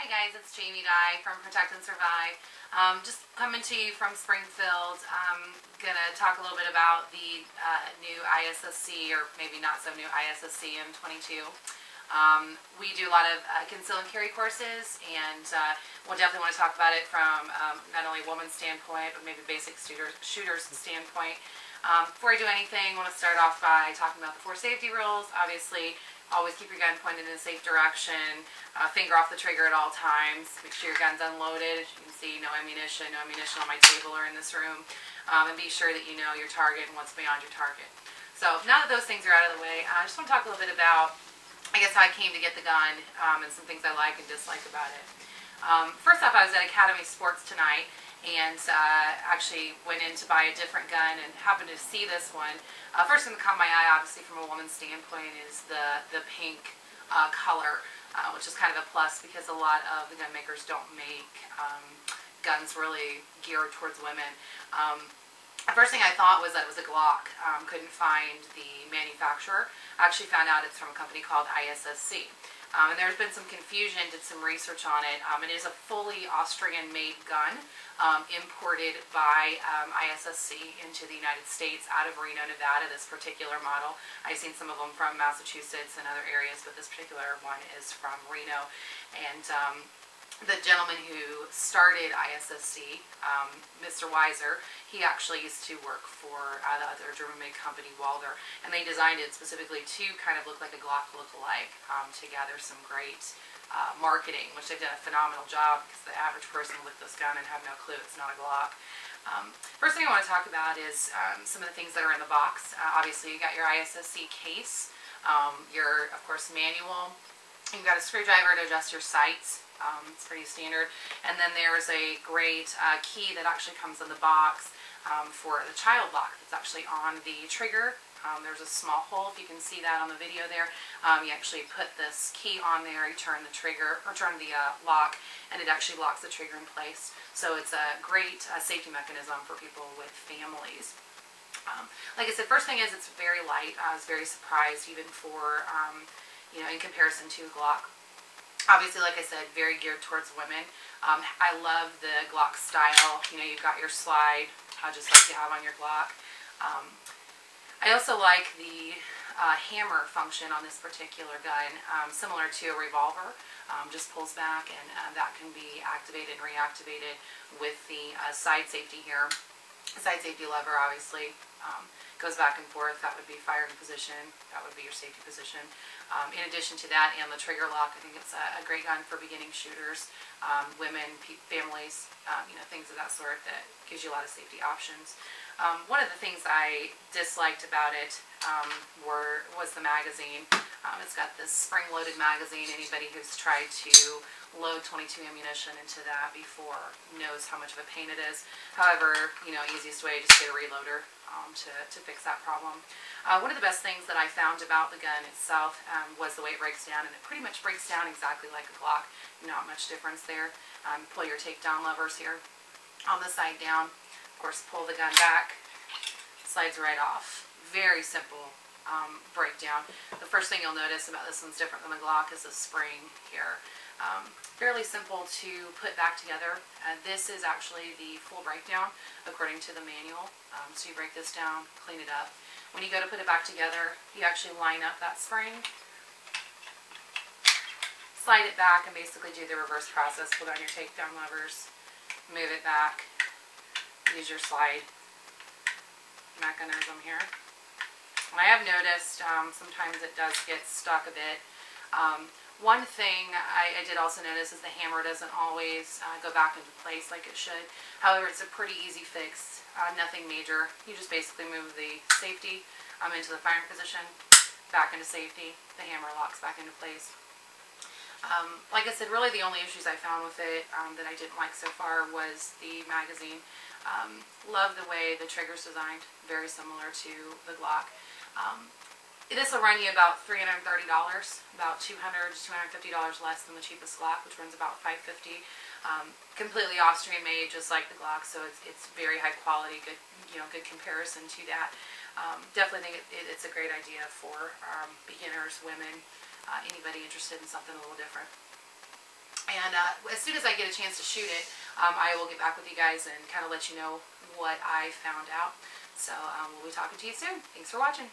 Hi guys, it's Jamie Dye from Protect and Survive. Just coming to you from Springfield. I'm going to talk a little bit about the new ISSC, or maybe not so new ISSC M22. We do a lot of conceal and carry courses, and we'll definitely want to talk about it from not only a woman's standpoint, but maybe basic shooter's standpoint. Before I do anything, I want to start off by talking about the 4 safety rules. Obviously, always keep your gun pointed in a safe direction, finger off the trigger at all times, make sure your gun's unloaded. As you can see, no ammunition on my table or in this room, and be sure that you know your target and what's beyond your target. So now that those things are out of the way, I just want to talk a little bit about, I guess, how I came to get the gun, and some things I like and dislike about it. First off, I was at Academy Sports tonight, and actually went in to buy a different gun and happened to see this one. First thing that caught my eye, obviously from a woman's standpoint, is the pink color, which is kind of a plus because a lot of the gun makers don't make guns really geared towards women. The first thing I thought was that it was a Glock. Couldn't find the manufacturer. I actually found out it's from a company called ISSC. And there's been some confusion, did some research on it. It is a fully Austrian-made gun, imported by ISSC into the United States out of Reno, Nevada, this particular model. I've seen some of them from Massachusetts and other areas, but this particular one is from Reno. And the gentleman who started ISSC, Mr. Weiser, he actually used to work for the other German-made company, Walder, and they designed it specifically to kind of look like a Glock look-alike, to gather some great marketing, which they've done a phenomenal job, because the average person with this gun and have no clue it's not a Glock. First thing I want to talk about is some of the things that are in the box. Obviously, you got your ISSC case, your, of course, manual. You've got a screwdriver to adjust your sights. It's pretty standard. And then there's a great key that actually comes in the box for the child lock that's actually on the trigger. There's a small hole, if you can see that on the video there. You actually put this key on there, you turn the trigger, or turn the lock, and it actually locks the trigger in place. So it's a great safety mechanism for people with families. Like I said, first thing is it's very light. I was very surprised, even for, you know, in comparison to a Glock. Obviously, like I said, very geared towards women. I love the Glock style. You know, you've got your slide, just like you have on your Glock. I also like the hammer function on this particular gun, similar to a revolver. Just pulls back, and that can be activated and reactivated with the side safety here. The side safety lever, obviously, goes back and forth. That would be firing position. That would be your safety position. In addition to that, and the trigger lock, I think it's a great gun for beginning shooters, women, families, you know, things of that sort, that gives you a lot of safety options. One of the things I disliked about it was the magazine. It's got this spring-loaded magazine. Anybody who's tried to load .22 ammunition into that before knows how much of a pain it is. However, you know, easiest way, just get a reloader to fix that problem. One of the best things that I found about the gun itself was the way it breaks down, and it pretty much breaks down exactly like a Glock. Not much difference there. Pull your takedown levers here on the side down. Of course, pull the gun back, slides right off. Very simple breakdown. The first thing you'll notice about this one's different than the Glock is the spring here. Fairly simple to put back together. This is actually the full breakdown according to the manual. So you break this down, clean it up. When you go to put it back together, you actually line up that spring, slide it back, and basically do the reverse process. Pull down your takedown levers, move it back, use your slide mechanism here. And I have noticed sometimes it does get stuck a bit. One thing I did also notice is the hammer doesn't always go back into place like it should. However, it's a pretty easy fix, nothing major. You just basically move the safety into the firing position, back into safety, the hammer locks back into place. Like I said, really the only issues I found with it that I didn't like so far was the magazine. Love the way the trigger's designed, very similar to the Glock. This will run you about $330, about $200 to $250 less than the cheapest Glock, which runs about $550. Completely Austrian made, just like the Glock, so it's very high quality, good, you know, good comparison to that. Definitely think it's a great idea for beginners, women, anybody interested in something a little different. And as soon as I get a chance to shoot it, I will get back with you guys and kind of let you know what I found out. So we'll be talking to you soon. Thanks for watching.